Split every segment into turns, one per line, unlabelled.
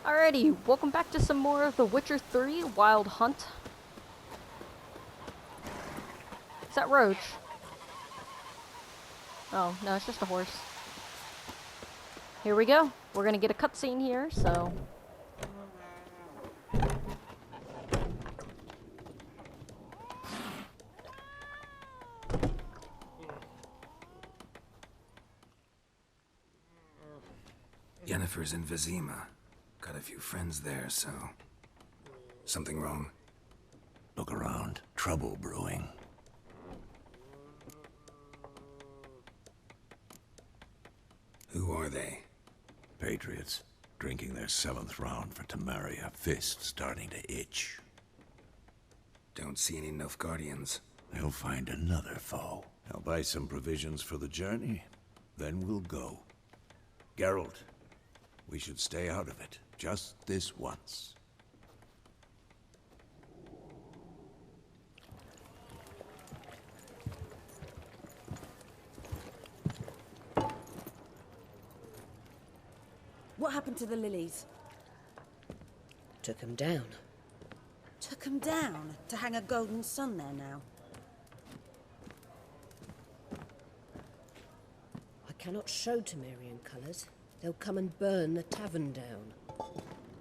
Alrighty, welcome back to some more of The Witcher 3 Wild Hunt. Is that Roach? Oh, no, it's just a horse. Here we go. We're gonna get a cutscene here, so...
Yennefer's in Vizima. Got a few friends there, so... Something wrong?
Look around. Trouble brewing.
Who are they?
Patriots. Drinking their 7th round for Temeria. Fist starting to itch.
Don't see any Nilfgaardians.
They'll find another foe. I'll buy some provisions for the journey. Then we'll go. Geralt, we should stay out of it. Just this once.
What happened to the lilies?
Took him down.
Took them down to hang a golden sun there now.
I cannot show Temerian colours. They'll come and burn the tavern down.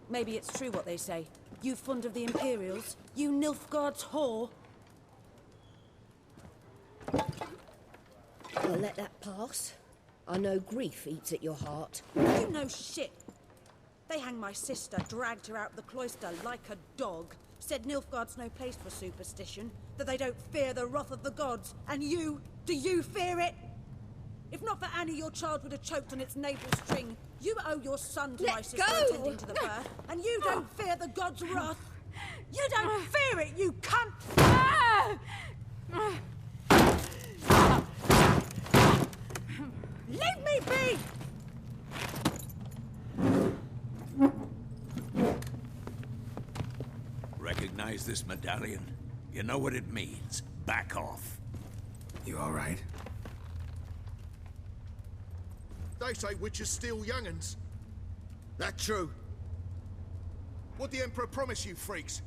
Maybe it's true what they say. You fond of the Imperials? You Nilfgaard's whore?
I'll let that pass. I know grief eats at your heart.
You know shit. They hanged my sister, dragged her out the cloister like a dog. Said Nilfgaard's no place for superstition, that they don't fear the wrath of the gods. And you, do you fear it? If not for Annie, your child would have choked on its navel string. You owe your son to my
Let
sister
go!
attending to the birth, and you don't fear the gods' wrath. You don't fear it, you cunt! Leave me be!
Recognize this medallion? You know what it means. Back off.
You alright?
They say witches steal young'uns. That true? What the Emperor promise you, freaks?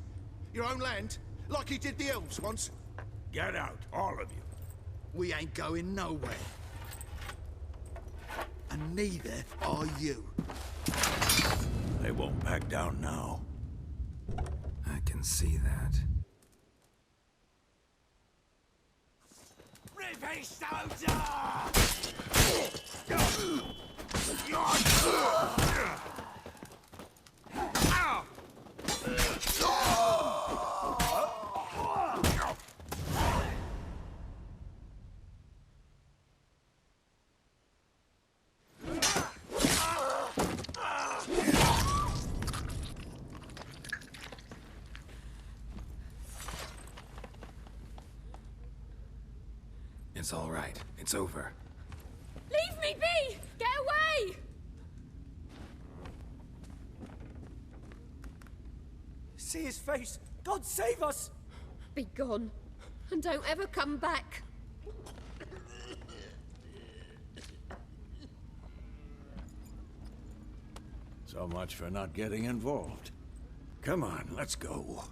Your own land? Like he did the elves once?
Get out, all of you.
We ain't going nowhere. And neither are you.
They won't back down now.
I can see that. It's alright. It's over.
Leave me be! Get away!
See his face! God save us!
Be gone, and don't ever come back.
So much for not getting involved. Come on, let's go.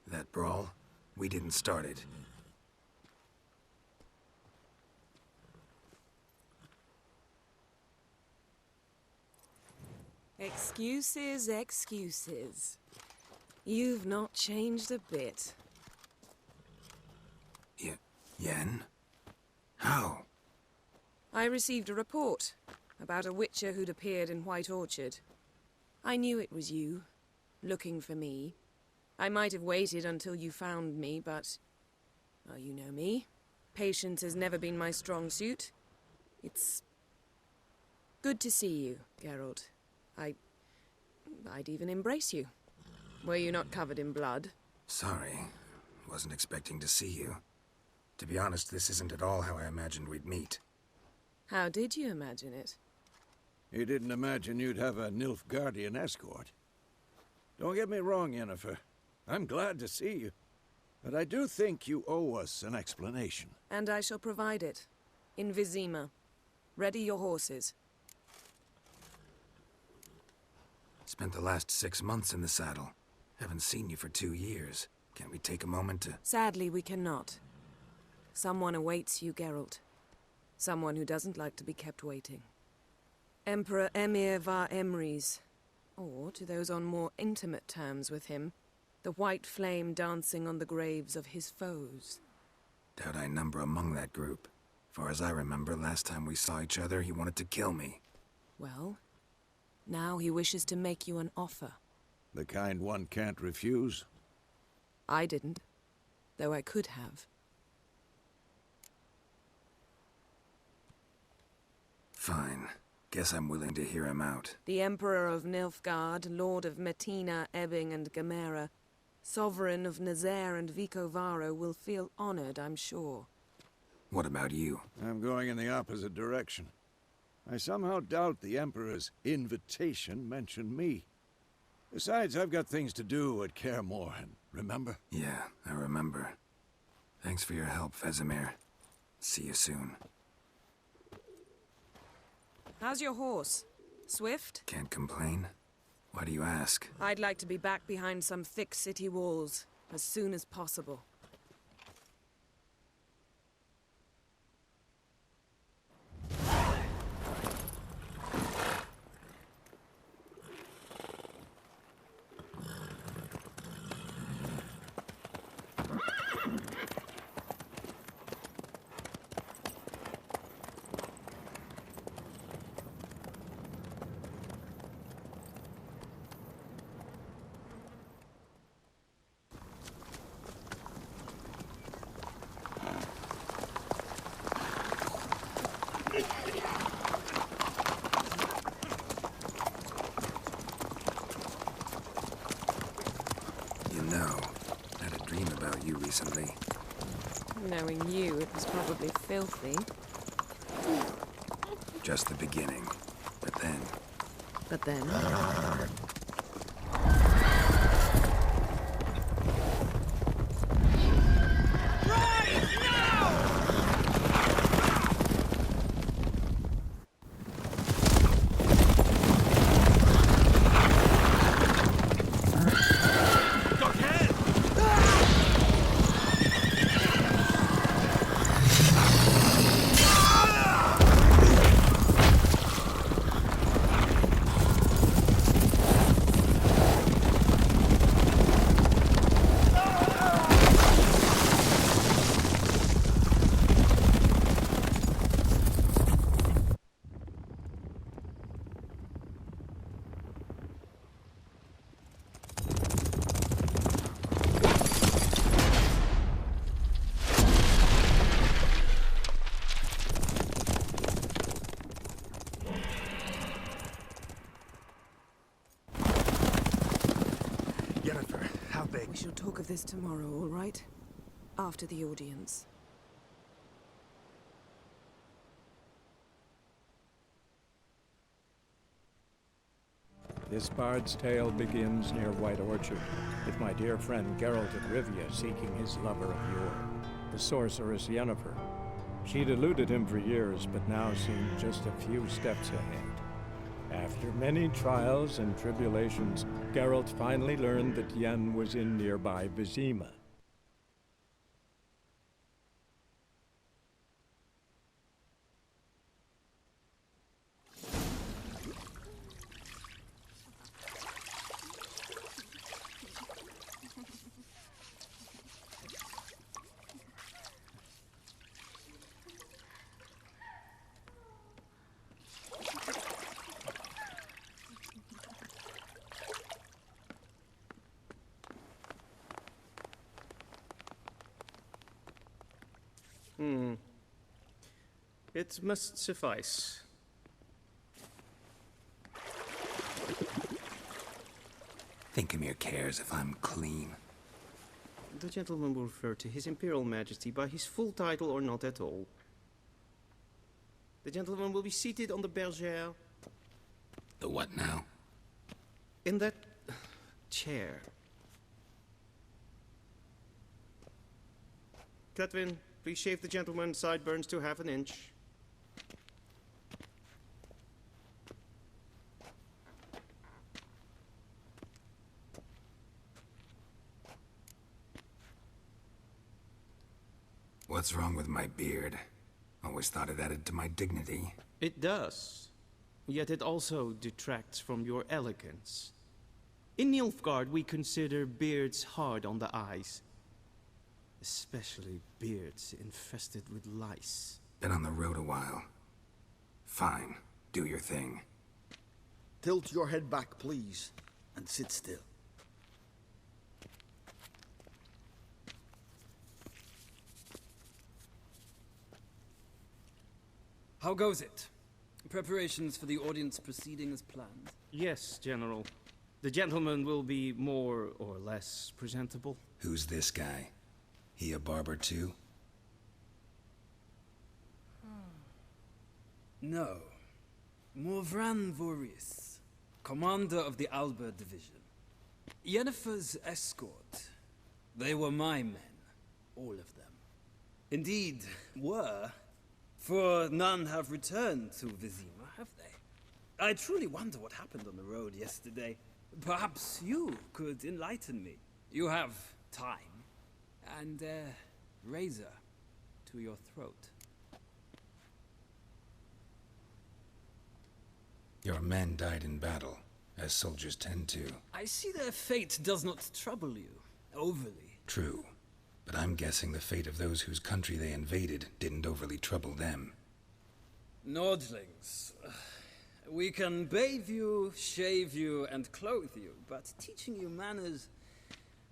That brawl, we didn't start it.
Excuses, excuses. You've not changed a bit.
Yen? How?
I received a report about a witcher who'd appeared in White Orchard. I knew it was you, looking for me. I might have waited until you found me, but... well, you know me. Patience has never been my strong suit. It's... good to see you, Geralt. I'd even embrace you. Were you not covered in blood?
Sorry. Wasn't expecting to see you. To be honest, this isn't at all how I imagined we'd meet.
How did you imagine it?
You didn't imagine you'd have a Nilfgaardian escort. Don't get me wrong, Yennefer. I'm glad to see you. But I do think you owe us an explanation.
And I shall provide it. In Vizima. Ready your horses.
Spent the last 6 months in the saddle. Haven't seen you for 2 years. Can't we take a moment to...
Sadly, we cannot. Someone awaits you, Geralt. Someone who doesn't like to be kept waiting. Emperor Emir var Emrys. Or, to those on more intimate terms with him, the white flame dancing on the graves of his foes.
Doubt I number among that group. Far as I remember, last time we saw each other, he wanted to kill me.
Well, now he wishes to make you an offer.
The kind one can't refuse?
I didn't, though I could have.
Fine. Guess I'm willing to hear him out.
The Emperor of Nilfgaard, Lord of Metina, Ebbing and Gamera, Sovereign of Nazaire and Vicovaro will feel honored, I'm sure.
What about you?
I'm going in the opposite direction. I somehow doubt the Emperor's invitation mentioned me. Besides, I've got things to do at Kaer Morhen, remember?
Yeah, I remember. Thanks for your help, Vesemir. See you soon.
How's your horse? Swift?
Can't complain. Why do you ask?
I'd like to be back behind some thick city walls as soon as possible.
Recently.
Knowing you, it was probably filthy.
Just the beginning. But then...
But then... We shall talk of this tomorrow, all right? After the audience.
This bard's tale begins near White Orchard, with my dear friend Geralt of Rivia seeking his lover of yore, the sorceress Yennefer. She'd eluded him for years, but now seemed just a few steps ahead. After many trials and tribulations, Geralt finally learned that Yen was in nearby Vizima.
It must suffice.
Thinkamir cares if I'm clean.
The gentleman will refer to His Imperial Majesty by his full title or not at all. The gentleman will be seated on the bergère.
The what now?
In that chair. Cletwin, please shave the gentleman's sideburns to half an inch.
What's wrong with my beard? Always thought it added to my dignity.
It does. Yet it also detracts from your elegance. In Nilfgaard, we consider beards hard on the eyes. Especially beards infested with lice.
Been on the road a while. Fine. Do your thing.
Tilt your head back, please, and sit still.
How goes it? Preparations for the audience proceeding as planned?
Yes, General. The gentleman will be more or less presentable.
Who's this guy? He a barber too?
No. Morvran Voorhis, commander of the Alba Division. Yennefer's escort. They were my men. All of them. Indeed, were. For none have returned to Vizima, have they? I truly wonder what happened on the road yesterday. Perhaps you could enlighten me. You have time. And a razor to your throat.
Your men died in battle, as soldiers tend to.
I see their fate does not trouble you overly.
True. But I'm guessing the fate of those whose country they invaded didn't overly trouble them.
Nordlings. We can bathe you, shave you, and clothe you, but teaching you manners,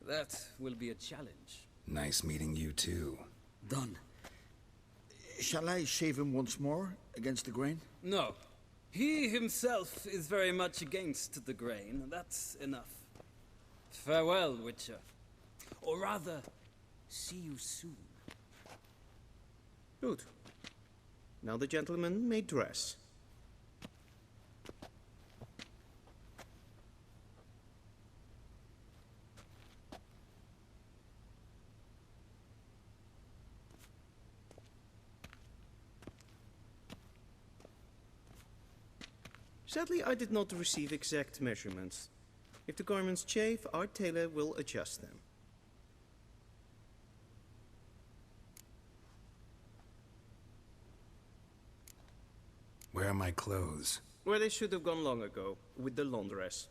that will be a challenge.
Nice meeting you too.
Done. Shall I shave him once more, against the grain?
No. He himself is very much against the grain. That's enough. Farewell, Witcher. Or rather, see you soon.
Good. Now the gentleman may dress. Sadly, I did not receive exact measurements. If the garments chafe, our tailor will adjust them.
Where are my clothes?
Where they should have gone long ago, with the laundress.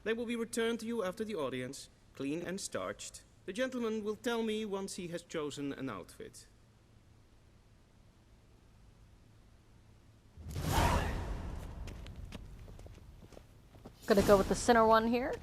They will be returned to you after the audience, clean and starched. The gentleman will tell me once he has chosen an outfit.
Gonna go with the center one here.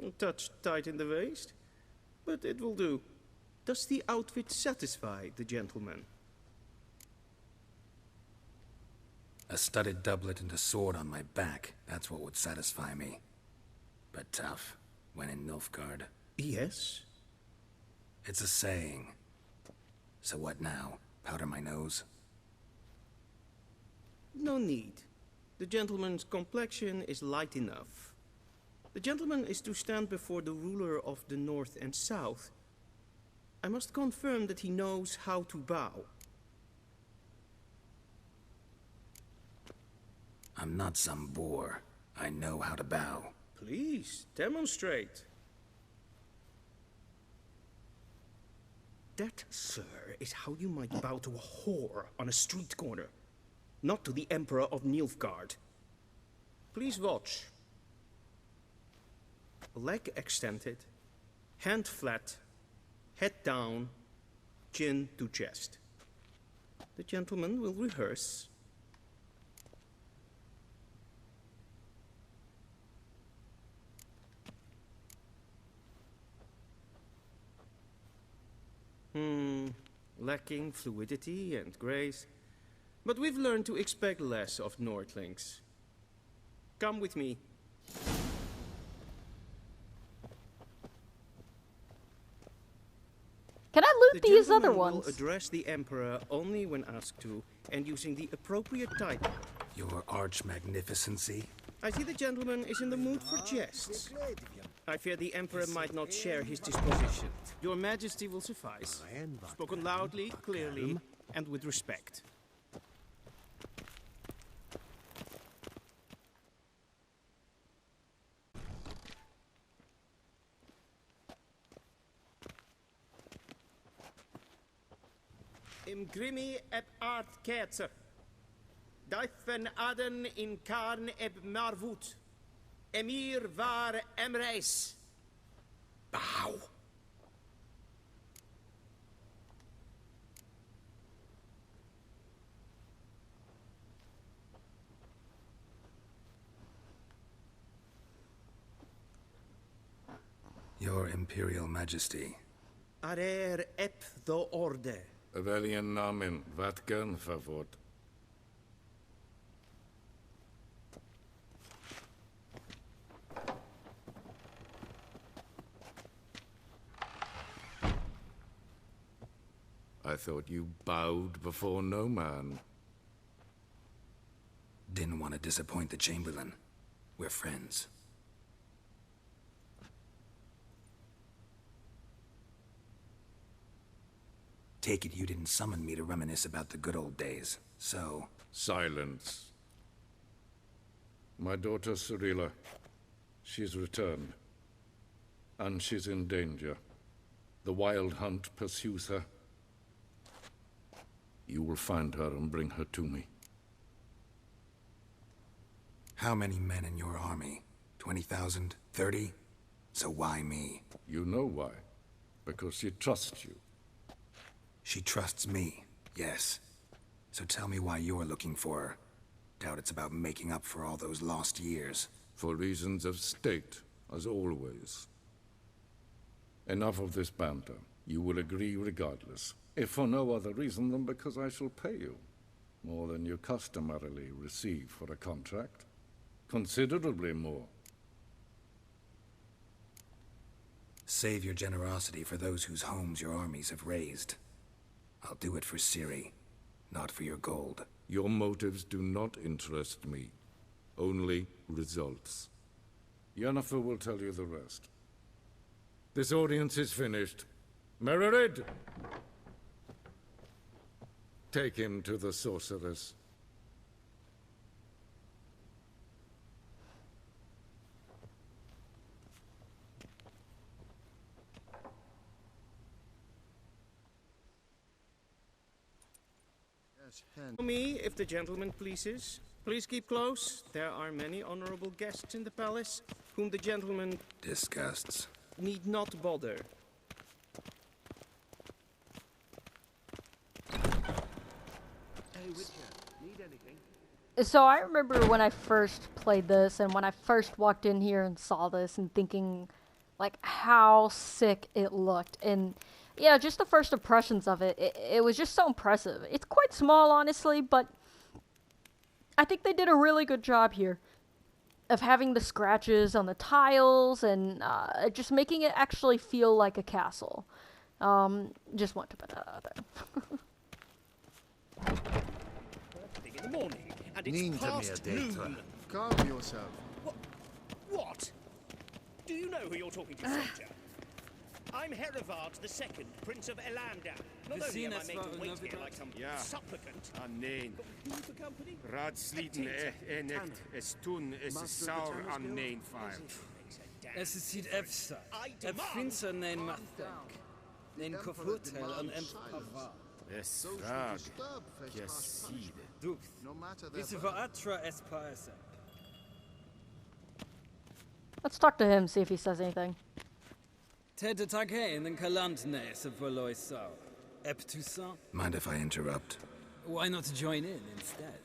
A touch tight in the waist, but it will do. Does the outfit satisfy the gentleman?
A studded doublet and a sword on my back, that's what would satisfy me. But tough, when in Nilfgaard.
Yes?
It's a saying. So what now? Powder my nose?
No need. The gentleman's complexion is light enough. The gentleman is to stand before the ruler of the North and South. I must confirm that he knows how to bow.
I'm not some boor. I know how to bow.
Please, demonstrate. That, sir, is how you might bow to a whore on a street corner, not to the Emperor of Nilfgaard. Please watch. Leg extended, hand flat, head down, chin to chest. The gentleman will rehearse. Lacking fluidity and grace, But we've learned to expect less of Nordlings. Come with me.
Can I loot
The
these other
gentleman
ones?
will address the Emperor only when asked to, and using the appropriate title.
Your arch-magnificency?
I see the gentleman is in the mood for jests. I fear the Emperor might not share his disposition. Your Majesty will suffice. Spoken loudly, clearly, and with respect. Im grimi eb art kerzer. Daifen aden in karn eb marvut. Emir var emreis.
Bow. Your Imperial Majesty.
Arer ep do orde.
Welchen Namen? Wat gern verwort? I thought you bowed before no man.
Didn't want to disappoint the Chamberlain. We're friends. Take it you didn't summon me to reminisce about the good old days, so...
Silence. My daughter Cirilla, she's returned. And she's in danger. The Wild Hunt pursues her. You will find her and bring her to me.
How many men in your army? 20,000? 30? So why me?
You know why. Because she trusts you.
She trusts me, yes. So tell me why you're looking for her. Doubt it's about making up for all those lost years.
For reasons of state, as always. Enough of this banter. You will agree regardless. If for no other reason than because I shall pay you. More than you customarily receive for a contract. Considerably more.
Save your generosity for those whose homes your armies have razed. I'll do it for Ciri, not for your gold.
Your motives do not interest me. Only results. Yennefer will tell you the rest. This audience is finished. Mererid! Take him to the sorceress.
Follow me, if the gentleman pleases. Please keep close. There are many honorable guests in the palace, whom the gentleman...
disgusts.
...need not bother.
So I remember when I first played this, and when I first walked in here and saw this, and thinking, like, how sick it looked. And yeah, just the first impressions of it, it was just so impressive. It's quite small, honestly, but I think they did a really good job here of having the scratches on the tiles and just making it actually feel like a castle. Just want to put that out there.
In the morning, and it's past noon.
Calm yourself.
What? Do you know who you're talking to, soldier? I'm Herivard II, Prince of Elandar. Not only am I made to wait here like some supplicant.
Nein.
Who for company?
Raadsleden echt es tun es saur an nein fire.
Es is siet efsa. Ef finser nein mathank. Nein kofurtel an empava.
Es frag. Keside.
Duft. Wisse veratra es paesep.
Let's talk to him, see if he says anything.
Tete Taghain and Kalantne se verlois sau. Ep Toussaint?
Mind if I interrupt?
Why not join in instead?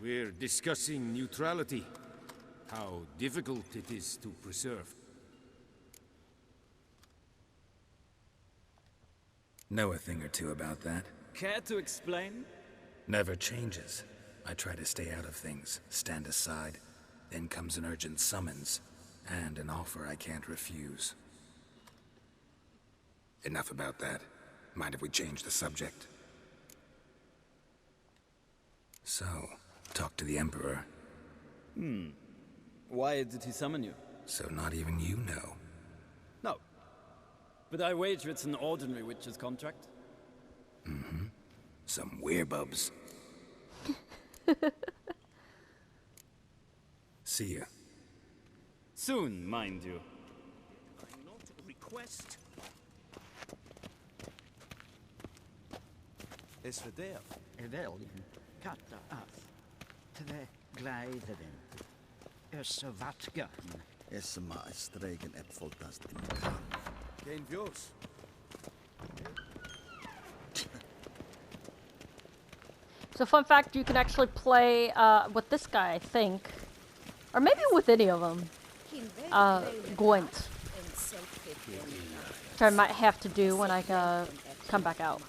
We're discussing neutrality. How difficult it is to preserve.
Know a thing or two about that?
Care to explain?
Never changes. I try to stay out of things, stand aside. Then comes an urgent summons, and an offer I can't refuse. Enough about that. Mind if we change the subject? So, talk to the Emperor.
Why did he summon you?
So not even you know.
No. But I wager it's an ordinary witch's contract.
Mm-hmm. Some werebubs. See ya.
Soon, mind you.
Not request.
Is för det?
Eveljen katta af. Tve gleideren. Össe vatgan.
Esma stregen epfoltast in kan. Geen vjors.
So fun fact, you can actually play with this guy, I think. Or maybe with any of them. Gwent. Which I might have to do when I come back out.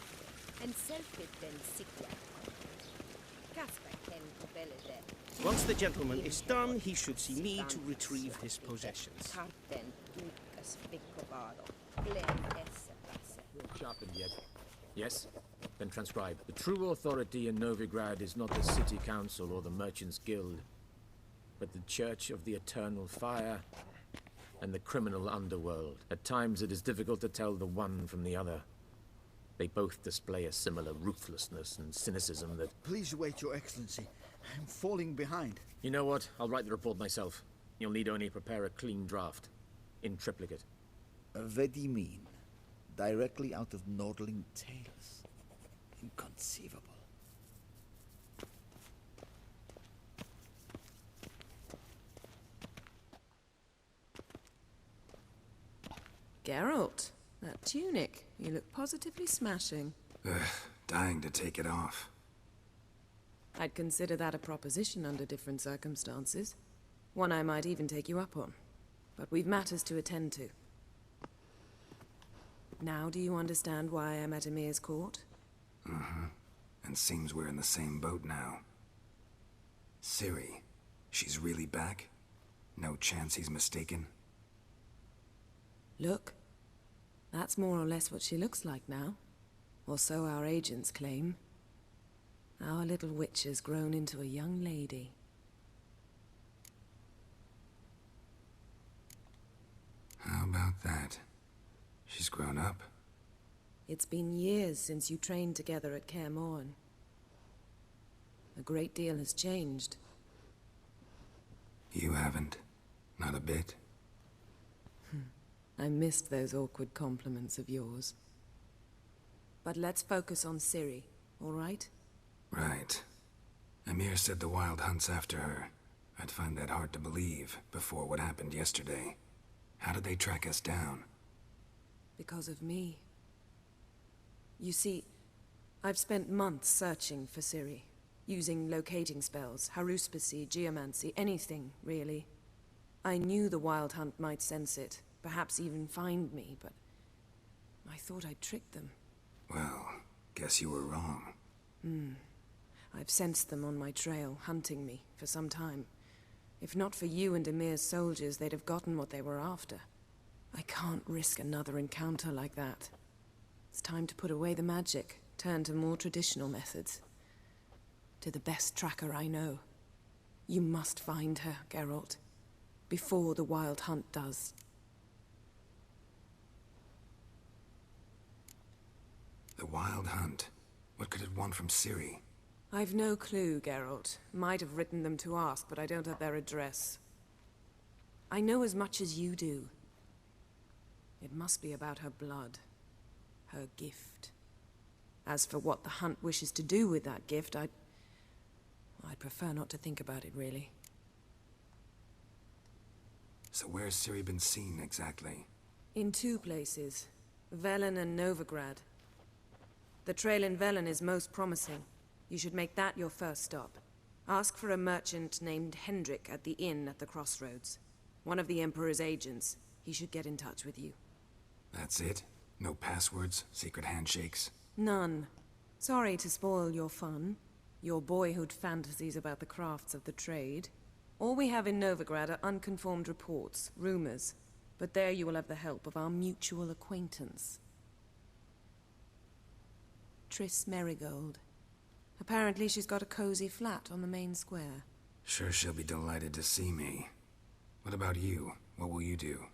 Once the gentleman is done, he should see me to retrieve his possessions.
Sharpened yet? Yes? Then transcribe. The true authority in Novigrad is not the city council or the merchants' guild, but the Church of the Eternal Fire and the criminal underworld. At times it is difficult to tell the one from the other. They both display a similar ruthlessness and cynicism that...
Please wait, Your Excellency. I'm falling behind.
You know what? I'll write the report myself. You'll need only prepare a clean draft. In triplicate.
What do you mean? Directly out of Nordling tales? Inconceivable.
Geralt, that tunic. You look positively smashing.
Ugh, dying to take it off.
I'd consider that a proposition under different circumstances. One I might even take you up on. But we've matters to attend to. Now do you understand why I'm at Emir's court?
Mm-hmm. And seems we're in the same boat now. Ciri, she's really back? No chance he's mistaken?
Look. That's more or less what she looks like now. Or so our agents claim. Our little witch has grown into a young lady.
How about that? She's grown up?
It's been years since you trained together at Kaer Morhen. A great deal has changed.
You haven't? Not a bit?
I missed those awkward compliments of yours. But let's focus on Ciri, all right?
Right. Emir said the Wild Hunt's after her. I'd find that hard to believe before what happened yesterday. How did they track us down?
Because of me. You see, I've spent months searching for Ciri, using locating spells, haruspicy, geomancy, anything, really. I knew the Wild Hunt might sense it, perhaps even find me, but I thought I'd tricked them.
Well, guess you were wrong.
I've sensed them on my trail, hunting me, for some time. If not for you and Emir's soldiers, they'd have gotten what they were after. I can't risk another encounter like that. It's time to put away the magic, turn to more traditional methods. To the best tracker I know. You must find her, Geralt. Before the Wild Hunt does.
The Wild Hunt? What could it want from Ciri?
I've no clue, Geralt. Might have written them to ask, but I don't have their address. I know as much as you do. It must be about her blood. Her gift. As for what the Hunt wishes to do with that gift, I'd prefer not to think about it, really.
So where's Ciri been seen, exactly?
In two places. Velen and Novigrad. The trail in Velen is most promising. You should make that your first stop. Ask for a merchant named Hendrik at the inn at the crossroads. One of the Emperor's agents. He should get in touch with you.
That's it? No passwords? Secret handshakes?
None. Sorry to spoil your fun, your boyhood fantasies about the crafts of the trade. All we have in Novigrad are unconformed reports, rumors. But there you will have the help of our mutual acquaintance. Triss Merigold. Apparently she's got a cozy flat on the main square.
Sure she'll be delighted to see me. What about you? What will you do?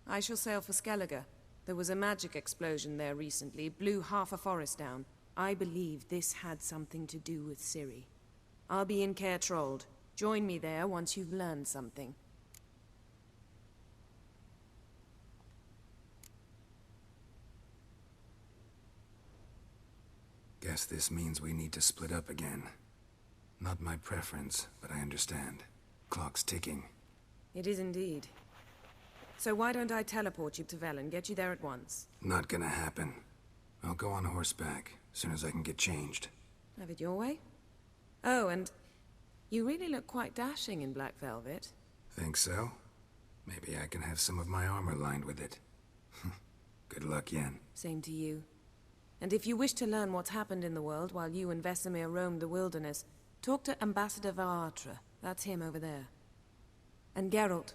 I shall sail for Skellige. There was a magic explosion there recently, blew half a forest down. I believe this had something to do with Ciri. I'll be in Caer Trolde. Join me there once you've learned something.
Guess this means we need to split up again. Not my preference, but I understand. Clock's ticking.
It is indeed. So why don't I teleport you to Velen, get you there at once?
Not gonna happen. I'll go on horseback, as soon as I can get changed.
Have it your way? Oh, and you really look quite dashing in black velvet.
Think so? Maybe I can have some of my armor lined with it. Good luck, Yen.
Same to you. And if you wish to learn what's happened in the world while you and Vesemir roamed the wilderness, talk to Ambassador Varatra. That's him over there. And Geralt,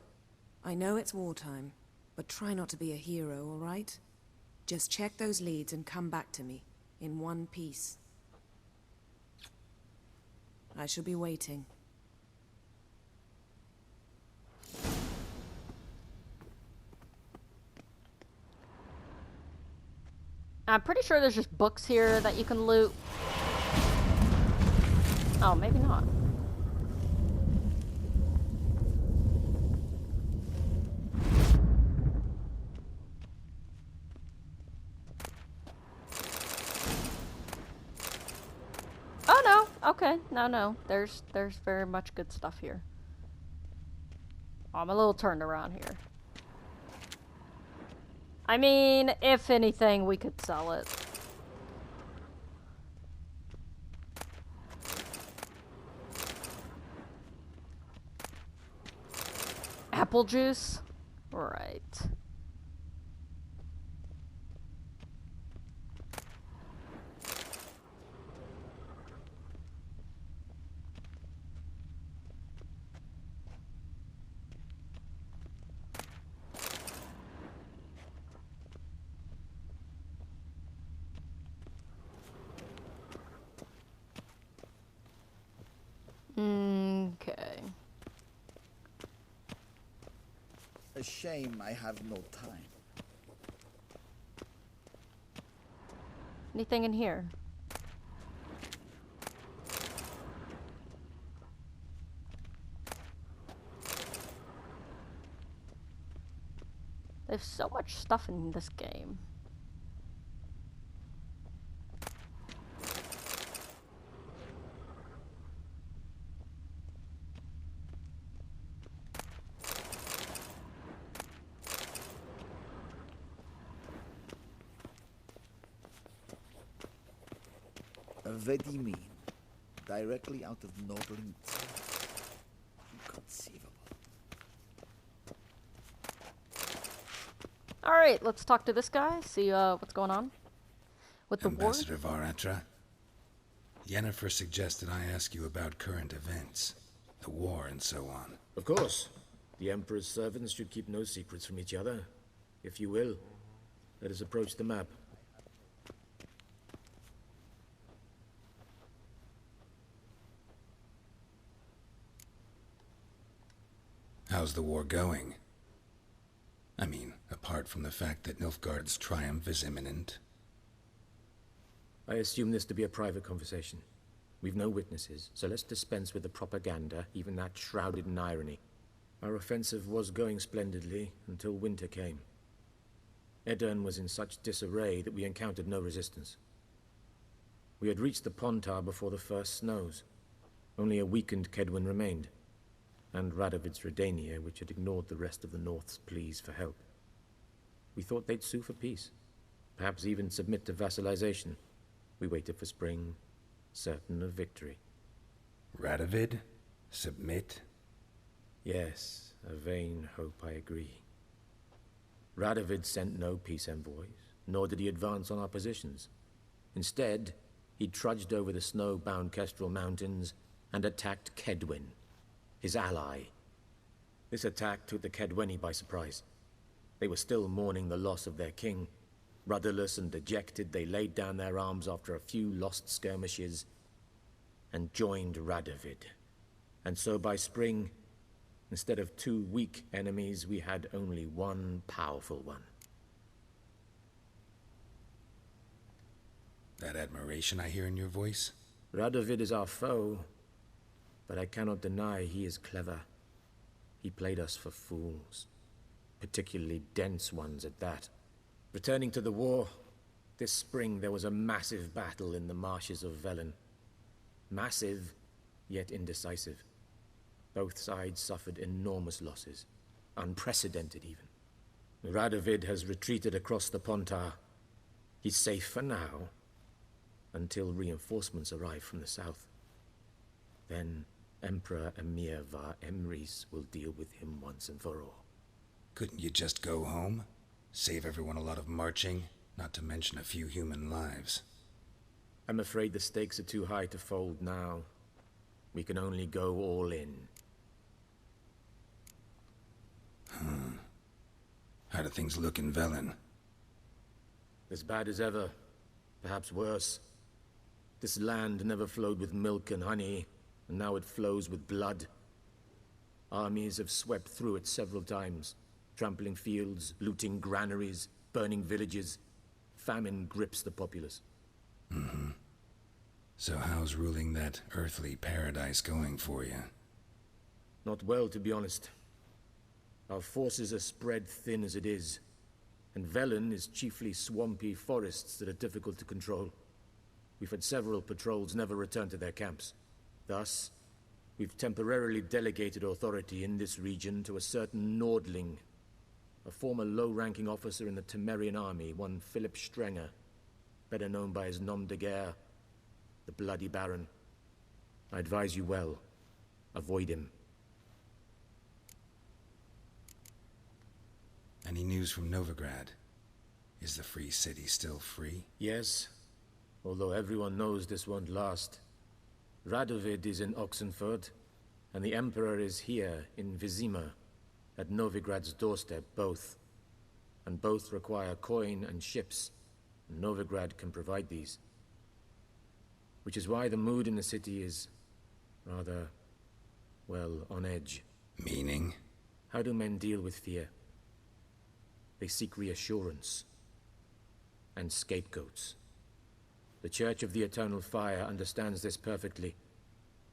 I know it's wartime, but try not to be a hero, all right? Just check those leads and come back to me, in one piece. I shall be waiting.
I'm pretty sure there's just books here that you can loot. Oh, maybe not. Oh no, okay, no. There's very much good stuff here. Oh, I'm a little turned around here. I mean, if anything, we could sell it. Apple juice? Right. Okay.
A shame I have no time.
Anything in here? There's so much stuff in this game.
Vedimin, directly out of Nordling Tales. Inconceivable.
Alright, let's talk to this guy, see what's going on with the war.
Ambassador Varatra, Yennefer suggested I ask you about current events, the war and so on.
Of course. The Emperor's servants should keep no secrets from each other. If you will, let us approach the map.
How's the war going? I mean, apart from the fact that Nilfgaard's triumph is imminent.
I assume this to be a private conversation. We've no witnesses, so let's dispense with the propaganda, even that shrouded in irony. Our offensive was going splendidly until winter came. Edirn was in such disarray that we encountered no resistance. We had reached the Pontar before the first snows. Only a weakened Kedwin remained, and Radovid's Redania, which had ignored the rest of the North's pleas for help. We thought they'd sue for peace, perhaps even submit to vassalization. We waited for spring, certain of victory.
Radovid? Submit?
Yes, a vain hope, I agree. Radovid sent no peace envoys, nor did he advance on our positions. Instead, he trudged over the snow-bound Kestrel Mountains and attacked Kedwen, his ally. This attack took the Kedweni by surprise. They were still mourning the loss of their king. Rudderless and dejected, they laid down their arms after a few lost skirmishes and joined Radovid. And so by spring, instead of 2 weak enemies, we had only one powerful one.
That admiration I hear in your voice?
Radovid is our foe, but I cannot deny he is clever. He played us for fools, particularly dense ones at that. Returning to the war, this spring there was a massive battle in the marshes of Velen. Massive, yet indecisive. Both sides suffered enormous losses, unprecedented even. Radovid has retreated across the Pontar. He's safe for now, until reinforcements arrive from the south. Then Emperor Emir var Emrys will deal with him once and for all.
Couldn't you just go home? Save everyone a lot of marching, not to mention a few human lives.
I'm afraid the stakes are too high to fold now. We can only go all in.
How do things look in Velen?
As bad as ever, perhaps worse. This land never flowed with milk and honey, and now it flows with blood. Armies have swept through it several times, trampling fields, looting granaries, burning villages. Famine grips the populace.
So how's ruling that earthly paradise going for you?
Not well, to be honest. Our forces are spread thin as it is, and Velen is chiefly swampy forests that are difficult to control. We've had several patrols never return to their camps. Thus, we've temporarily delegated authority in this region to a certain Nordling, a former low-ranking officer in the Temerian army, one Philip Strenger, better known by his nom de guerre, the Bloody Baron. I advise you well. Avoid him.
Any news from Novigrad? Is the free city still free?
Yes, although everyone knows this won't last. Radovid is in Oxenfurt, and the Emperor is here in Vizima, at Novigrad's doorstep, both. And both require coin and ships, and Novigrad can provide these. Which is why the mood in the city is rather, well, on edge.
Meaning?
How do men deal with fear? They seek reassurance and scapegoats. The Church of the Eternal Fire understands this perfectly,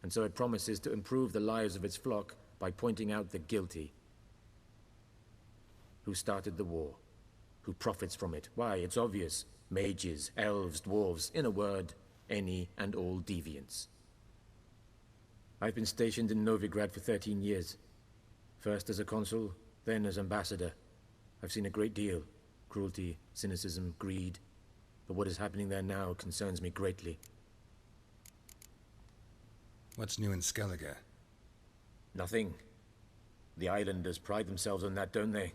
and so it promises to improve the lives of its flock by pointing out the guilty. Who started the war? Who profits from it? Why, it's obvious. Mages, elves, dwarves, in a word, any and all deviants. I've been stationed in Novigrad for 13 years. First as a consul, then as ambassador. I've seen a great deal. Cruelty, cynicism, greed. But what is happening there now concerns me greatly.
What's new in Skellige?
Nothing. The islanders pride themselves on that, don't they?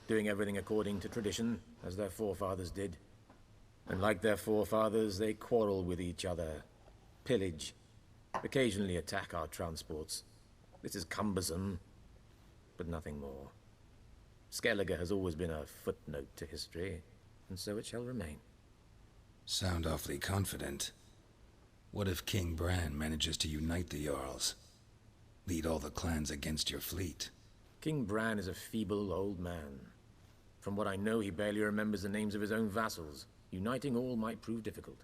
Doing everything according to tradition, as their forefathers did. And like their forefathers, they quarrel with each other, pillage, occasionally attack our transports. This is cumbersome, but nothing more. Skellige has always been a footnote to history, and so it shall remain.
Sound awfully confident. What if King Bran manages to unite the Jarls? Lead all the clans against your fleet?
King Bran is a feeble old man. From what I know, he barely remembers the names of his own vassals. Uniting all might prove difficult.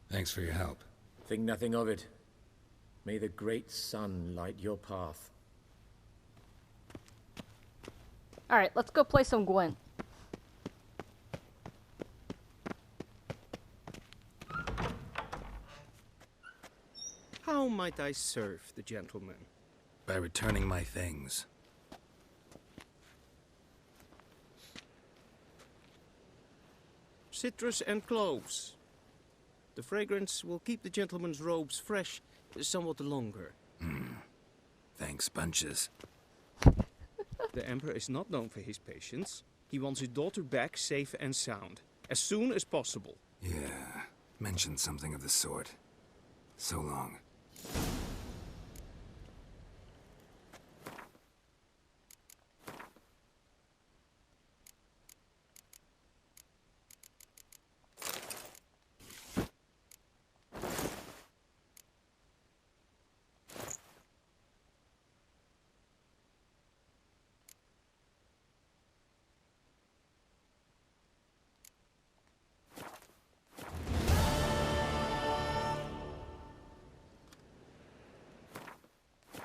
Thanks for your help.
Think nothing of it. May the great sun light your path.
Alright, let's go play some Gwent.
How might I serve the gentleman?
By returning my things.
Citrus and cloves. The fragrance will keep the gentleman's robes fresh somewhat longer.
Thanks, bunches.
The Emperor is not known for his patience. He wants his daughter back safe and sound.
As soon as possible.
Yeah, mentioned something of the sort. So long.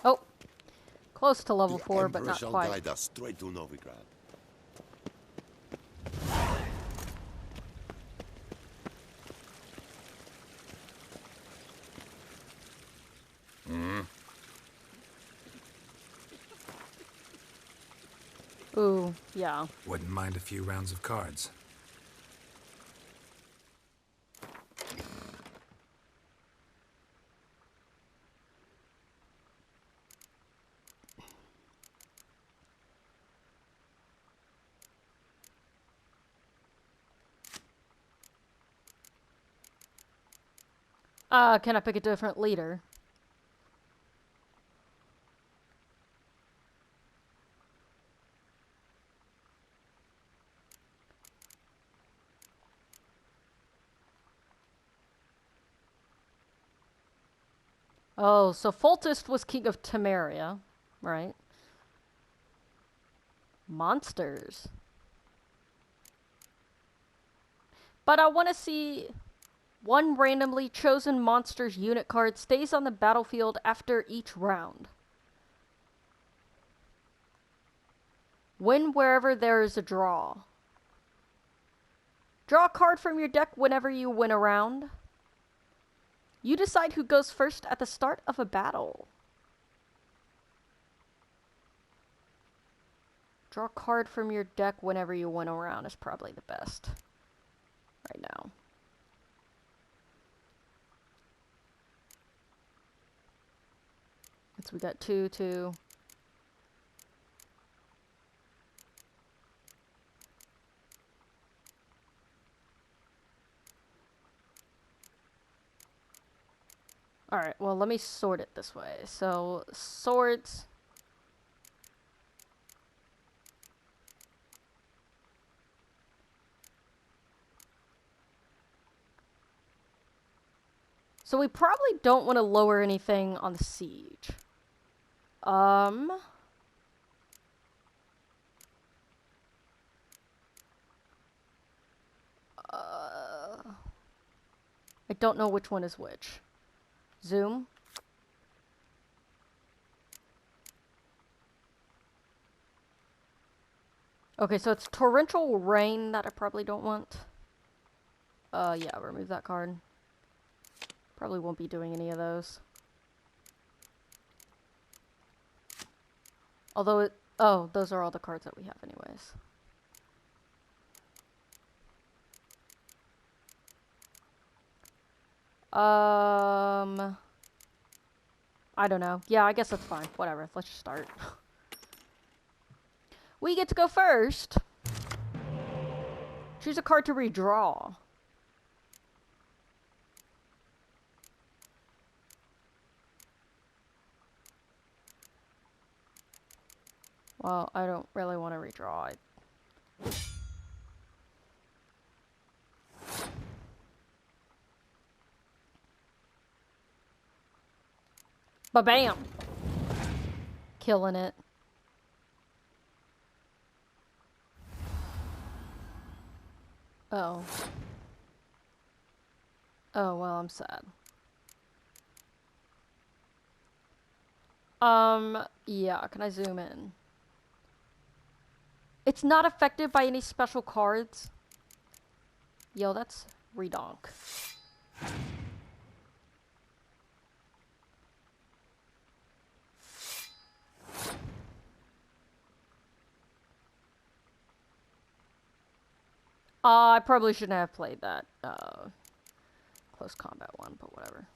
Oh, close to level
The
4, but
Emperor
not
shall
quite.
guide us straight to Novigrad.
Ooh, yeah.
Wouldn't mind a few rounds of cards.
Can I pick a different leader? Oh, so Foltest was king of Temeria, right? Monsters. But I want to see one randomly chosen monster's unit card stays on the battlefield after each round. Win wherever there is a draw. Draw a card from your deck whenever you win a round. You decide who goes first at the start of a battle. Draw a card from your deck whenever you win a round is probably the best right now. So we got 2, 2. Alright, well, let me sort it this way. So, swords. So we probably don't want to lower anything on the siege. I don't know which one is which. Zoom. Okay, so it's torrential rain that I probably don't want. Yeah, remove that card. Probably won't be doing any of those. Although it... Oh, those are all the cards that we have anyways. I don't know. Yeah, I guess that's fine. Whatever. Let's just start. We get to go first. Choose a card to redraw. Well, I don't really want to redraw it. Ba-bam! Killing it. Oh. Oh, well, I'm sad. Yeah, can I zoom in? It's not affected by any special cards. Yo, that's redonk. I probably shouldn't have played that, close combat one, but whatever.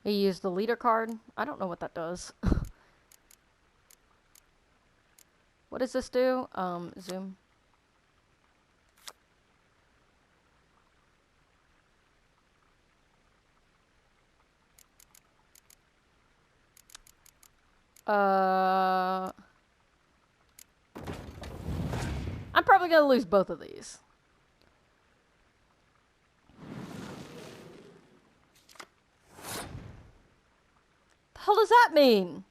You use the leader card. I don't know what that does. What does this do? Zoom. I'm probably gonna lose both of these. The hell does that mean?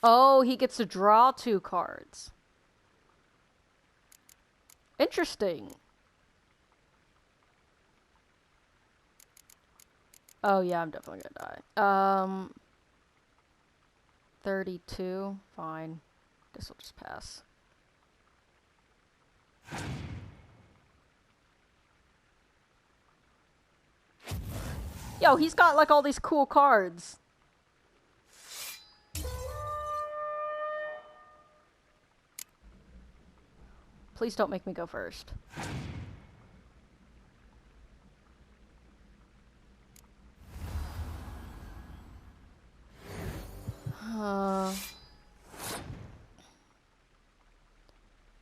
Oh, he gets to draw 2 cards. Interesting. Oh yeah, I'm definitely gonna die. 32. Fine. Guess we'll just pass. Yo, he's got like all these cool cards. Please don't make me go first.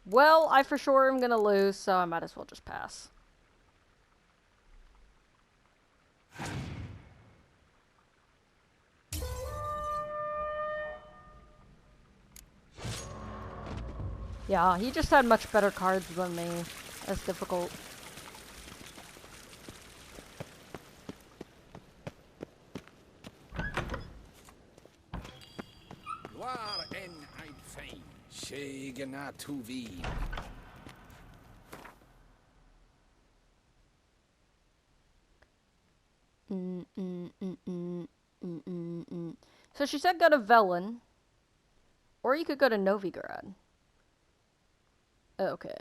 Well, I for sure am gonna lose, so I might as well just pass. Yeah, he just had much better cards than me. That's difficult.
War en ein Fein, Shegena Tuvi.
So she said go to Velen, or you could go to Novigrad. Okay.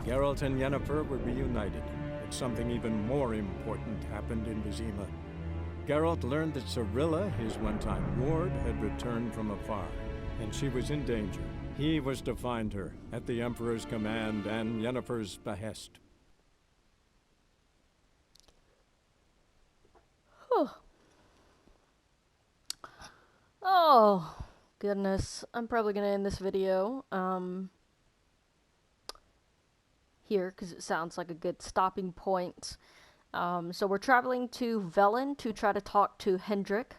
Geralt and Yennefer were reunited, but something even more important happened in Vizima. Geralt learned that Cirilla, his one-time ward, had returned from afar, and she was in danger. He was to find her, at the Emperor's command and Yennefer's behest.
Oh, goodness. I'm probably gonna end this video, here, because it sounds like a good stopping point. So we're traveling to Velen to try to talk to Hendrik,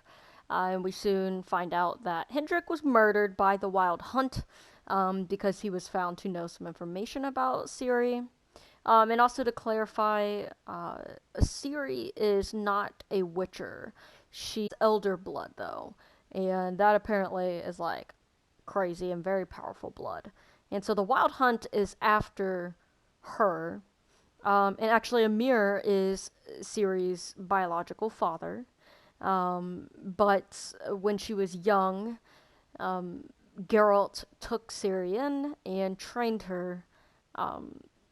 and we soon find out that Hendrik was murdered by the Wild Hunt, because he was found to know some information about Ciri. And also to clarify, Ciri is not a Witcher. She's Elder blood, though. And that apparently is, like, crazy and very powerful blood. And so the Wild Hunt is after her. And actually, Emhyr is Ciri's biological father. But when she was young, Geralt took Ciri in and trained her.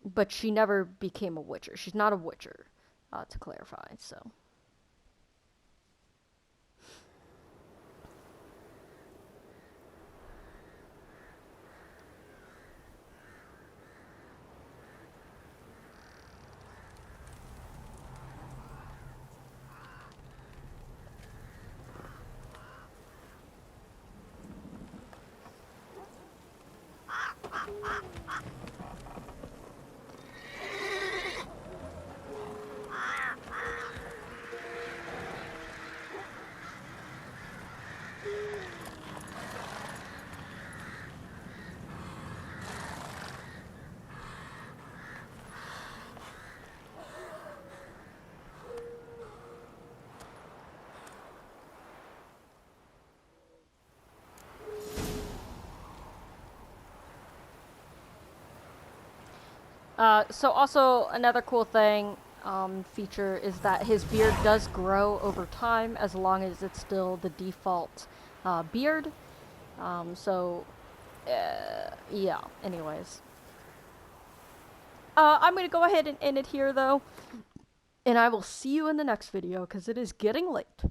But she never became a Witcher. She's not a Witcher, to clarify, so. So also another cool thing, feature is that his beard does grow over time as long as it's still the default beard. Yeah, anyways. I'm gonna go ahead and end it here though, and I will see you in the next video because it is getting late.